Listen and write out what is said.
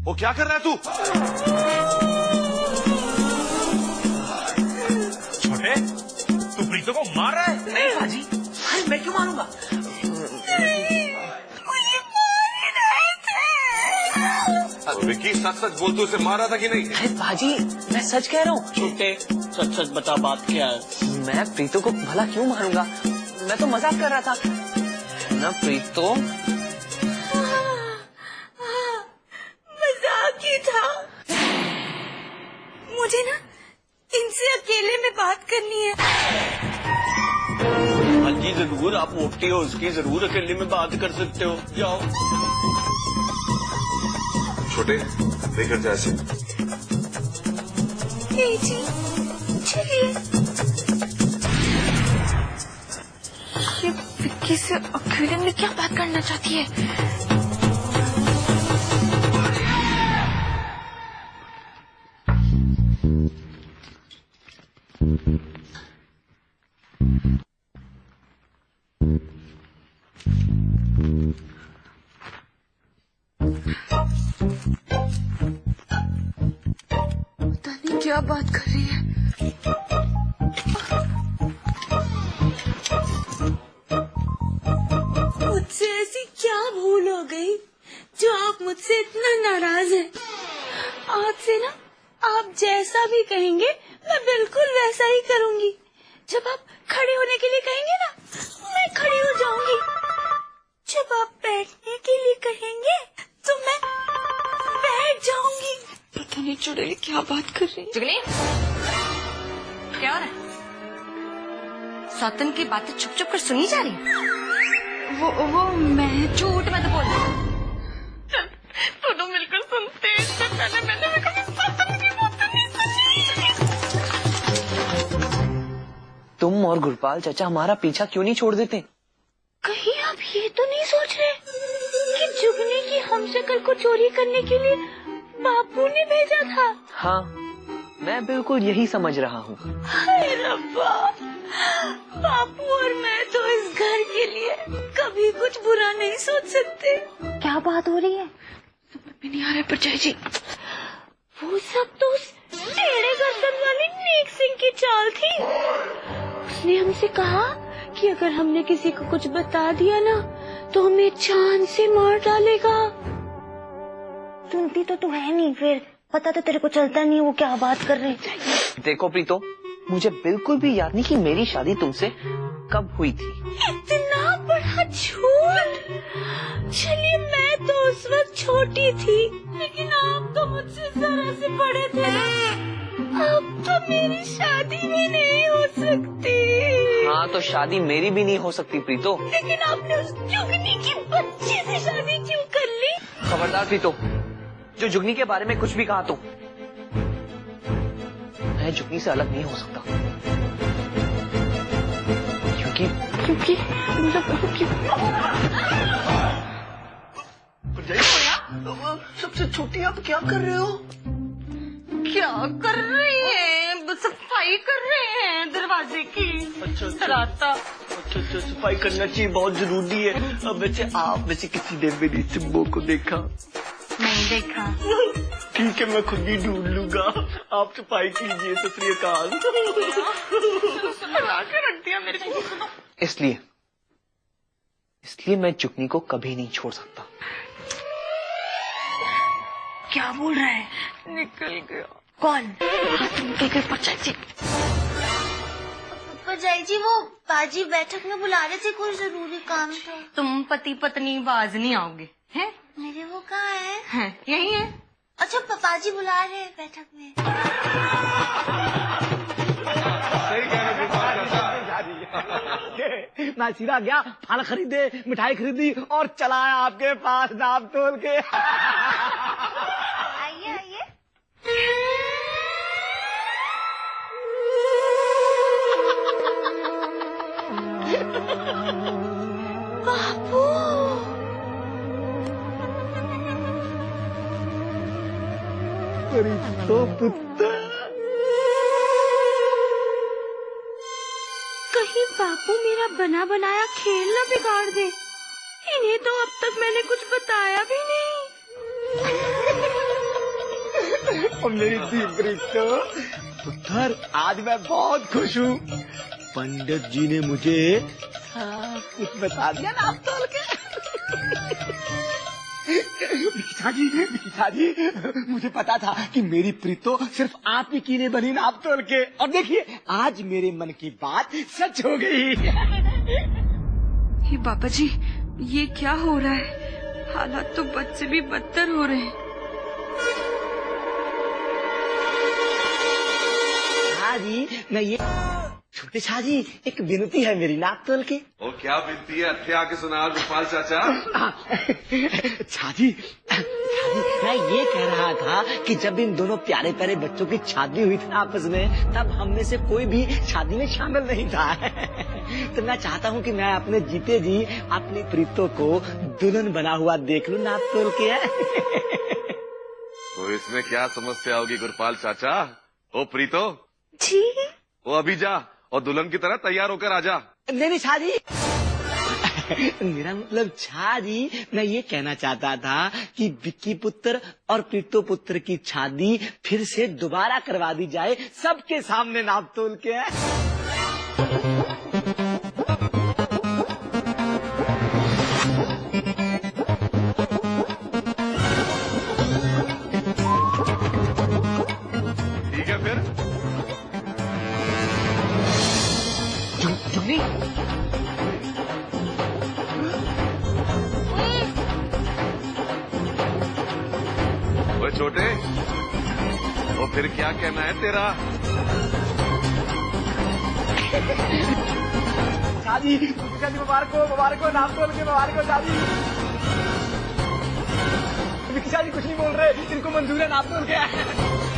वो क्या कर रहा है तू? छोटे, तू प्रीतो को मार रहा है? नहीं बाजी, अरे मैं क्यों मारूंगा? विक्की सच सच बोल, तू उसे मारा था कि नहीं? अरे बाजी, मैं सच कह रहा हूँ। छोटे, सच सच बता, बात क्या है? मैं प्रीतो को भला क्यों मारूंगा? मैं तो मजाक कर रहा था ना प्रीतो। मजाक ही था। मुझे ना इनसे अकेले में बात करनी है। हाँ जी जरूर, आप वोटी हो उसकी, जरूर अकेले में बात कर सकते हो, जाओ। छोटे लेकर जा इसे। जी चलिए। ये विक्की से अकेले में क्या बात करना चाहती है? पता नहीं क्या बात कर रही है। मुझसे ऐसी क्या भूल हो गई जो आप मुझसे इतना नाराज हैं? आज से ना आप जैसा भी कहेंगे मैं बिल्कुल वैसा ही करूंगी। जब आप खड़े होने के लिए कहेंगे ना, मैं खड़ी हो जाऊंगी। जब आप बैठने के लिए कहेंगे तो मैं बैठ जाऊंगी। पता नहीं चुड़ैल क्या बात कर रही है। जुगली, क्या हो रहा है? सौतन की बातें छुप छुप कर सुनी जा रही है? वो मैं झूठ मत बोल। दोनों मिलकर सुनते हैं। इससे पहले मैंने भी कभी सौतन की बातें नहीं सुनी। तुम और गुरपाल चाचा हमारा पीछा क्यों नहीं छोड़ देते? कहीं आप ये तो नहीं सोच रहे कि जुगनी की हम शक्ल को चोरी करने के लिए बापू ने भेजा था? हाँ, मैं बिल्कुल यही समझ रहा हूँ। हाय रब्बा, बापू और मैं तो इस घर के लिए कभी कुछ बुरा नहीं सोच सकते। क्या बात हो रही है? समझ में नहीं आ रहा है परचाई जी। वो सब तो उस टेढ़े गर्दन वाली नेक सिंह की चाल थी। उसने हमसे कहा कि अगर हमने किसी को कुछ बता दिया ना तो हमें जान से मार डालेगा। सुनती तो तू है नहीं, फिर पता तो तेरे को चलता नहीं वो क्या बात कर रहे हैं। देखो प्रीतो, मुझे बिल्कुल भी याद नहीं कि मेरी शादी तुमसे कब हुई थी। इतना बड़ा झूठ! चलिए मैं तो उस वक्त छोटी थी, लेकिन आप तो मुझसे जरा से बड़े थे। अब तो मेरी शादी भी नहीं हो सकती। हाँ तो शादी मेरी भी नहीं हो सकती प्रीतो। लेकिन आपने उस जुगनी की बच्ची से शादी क्यों कर ली? खबरदार प्रीतो, जो जुगनी के बारे में कुछ भी कहा तो मैं जुगनी से अलग नहीं हो सकता। क्योंकि सबसे छोटी आप क्या कर रहे हो? क्या कर रहे हैं? बस सफाई कर रहे हैं दरवाजे की। अच्छा, सफाई करना चाहिए, बहुत जरूरी है। अब वैसे किसी ने मेरी सिम्बो को देखा? नहीं देखा। ठीक है, मैं खुद ही ढूंढ लूंगा। आप सफाई कीजिए। सत श्री अकाल। बना के रख दिया मेरे को। इसलिए मैं जुगनी को कभी नहीं छोड़ सकता। क्या बोल रहा है? निकल गया। कौन? निकल गए परचाई जी। परचाई जी, वो बाजी बैठक में बुला रहे थे, कोई जरूरी काम था। तुम पति पत्नी बाज नहीं आओगे हैं? मेरे वो कहाँ है? यही है। अच्छा, पापाजी बुला रहे हैं बैठक में। मैं सीधा गया, फल खरीदे, मिठाई खरीदी और चला आया आपके पास नाप तोल के। आइए आइए। बापू, तो पुत्र, कहीं बापू मेरा बना बनाया खेल न बिगाड़ दे। इन्हें तो अब तक मैंने कुछ बताया भी नहीं। और मेरी दी प्रीतो पुत्र, आज मैं बहुत खुश हूँ। पंडित जी ने मुझे सब कुछ बता दिया नाप तोल के। विकिता जी, मुझे पता था कि मेरी प्रीतो सिर्फ आप ही के लिए बनी नाप तोल के, और देखिए आज मेरे मन की बात सच हो गई। ये बाबा जी, ये क्या हो रहा है? हालात तो बद से भी बदतर हो रहे हैं। जी, मैं ये छोटे शाह जी, एक विनती है मेरी नाप तोल के। ओ क्या विनती है? अच्छे आके सुना गोपाल चाचा। छाजी, मैं ये कह रहा था कि जब इन दोनों प्यारे प्यारे बच्चों की शादी हुई थी आपस में, तब हम में से कोई भी शादी में शामिल नहीं था। तो मैं चाहता हूँ कि मैं अपने जीते जी अपनी प्रीतो को दुल्हन बना हुआ देख लूं नाप तोल के। तो इसमें क्या समस्या होगी गोपाल चाचा? ओ प्रीतो जी, वो अभी जा और दुल्हन की तरह तैयार होकर आजा। नहीं नहीं छाजी, मेरा मतलब छा जी, मैं ये कहना चाहता था कि विक्की पुत्र और प्रीतो पुत्र की शादी फिर से दोबारा करवा दी जाए, सबके सामने नाप तोल के। ठीक है फिर। जुम्मी, ओए छोटे, वो फिर क्या कहना है तेरा? शादी मुबारक हो नाप तोल के, मुबारक हो शादी। विक्की शादी कुछ नहीं बोल रहे, इनको मंजूर है नाप तोल के।